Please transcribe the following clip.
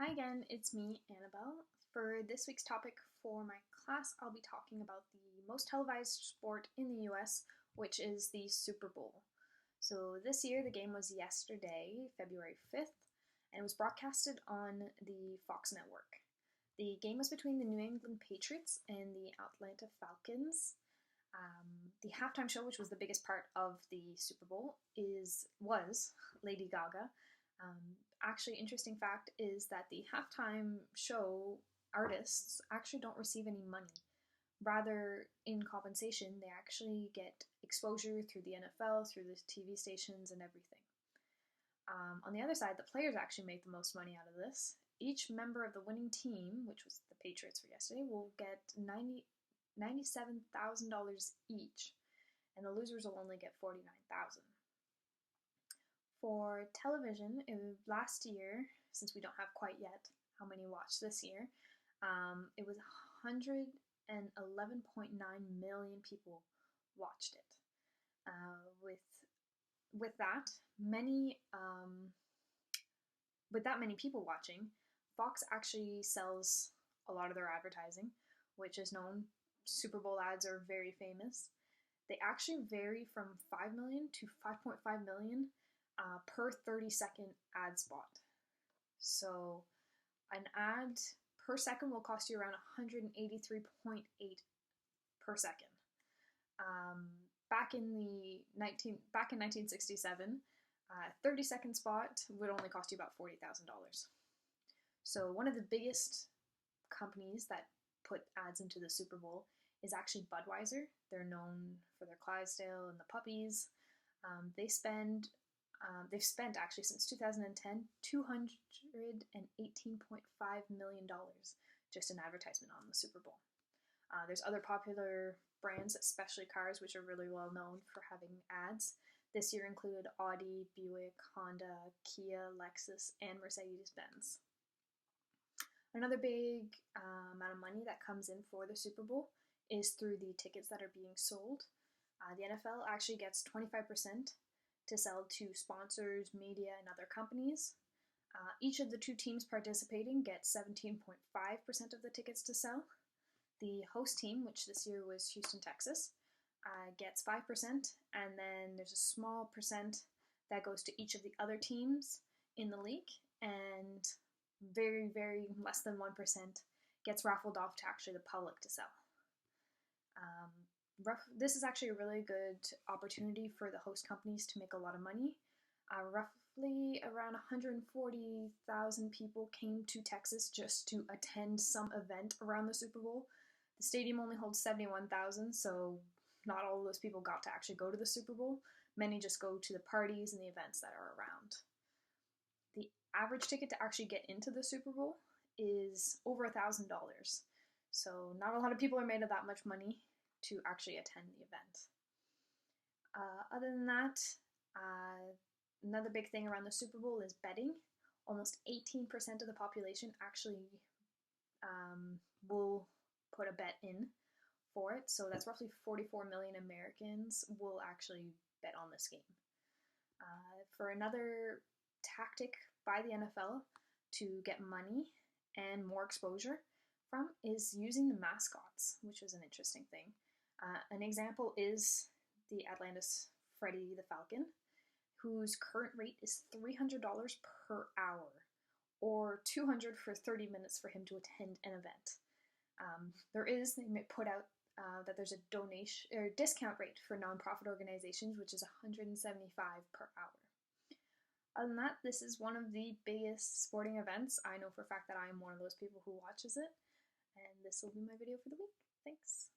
Hi again, it's me, Annabelle. For this week's topic for my class, I'll be talking about the most televised sport in the US, which is the Super Bowl. So this year, the game was yesterday, February 5th, and it was broadcasted on the Fox network. The game was between the New England Patriots and the Atlanta Falcons. The halftime show, which was the biggest part of the Super Bowl, was Lady Gaga. Actually, interesting fact is that the halftime show artists actually don't receive any money. Rather, in compensation, they actually get exposure through the NFL, through the TV stations, and everything. On the other side, the players actually make the most money out of this. Each member of the winning team, which was the Patriots for yesterday, will get $97,000 each, and the losers will only get $49,000. For television, last year, since we don't have quite yet how many watched this year, it was 111.9 million people watched it. With that many people watching, Fox actually sells a lot of their advertising, which is known. Super Bowl ads are very famous. They actually vary from 5 million to 5.5 million per 30-second ad spot. So an ad per second will cost you around 183.8 per second. Back in 1967, a 30-second spot would only cost you about $40,000. So one of the biggest companies that put ads into the Super Bowl is actually Budweiser. They're known for their Clydesdale and the puppies. They've spent actually since 2010 $218.5 million just in advertisement on the Super Bowl. There's other popular brands, especially cars, which are really well known for having ads. This year included Audi, Buick, Honda, Kia, Lexus, and Mercedes-Benz. Another big amount of money that comes in for the Super Bowl is through the tickets that are being sold. The NFL actually gets 25% to sell to sponsors, media, and other companies. Each of the two teams participating gets 17.5% of the tickets to sell. The host team, which this year was Houston, Texas, gets 5%, and then there's a small percent that goes to each of the other teams in the league, and very, very less than 1% gets raffled off to actually the public to sell. This is actually a really good opportunity for the host companies to make a lot of money. Roughly around 140,000 people came to Texas just to attend some event around the Super Bowl. The stadium only holds 71,000, so not all of those people got to actually go to the Super Bowl. Many just go to the parties and the events that are around. The average ticket to actually get into the Super Bowl is over $1,000. So not a lot of people are made of that much money to actually attend the event. Other than that, another big thing around the Super Bowl is betting. Almost 18% of the population actually will put a bet in for it. So that's roughly 44 million Americans will actually bet on this game. For another tactic by the NFL to get money and more exposure from is using the mascots, which is an interesting thing. An example is the Atlanta's Freddie the Falcon, whose current rate is $300 per hour, or $200 for 30 minutes for him to attend an event. They may put out that there's a donation or discount rate for nonprofit organizations, which is $175 per hour. Other than that, this is one of the biggest sporting events. I know for a fact that I am one of those people who watches it, and this will be my video for the week. Thanks.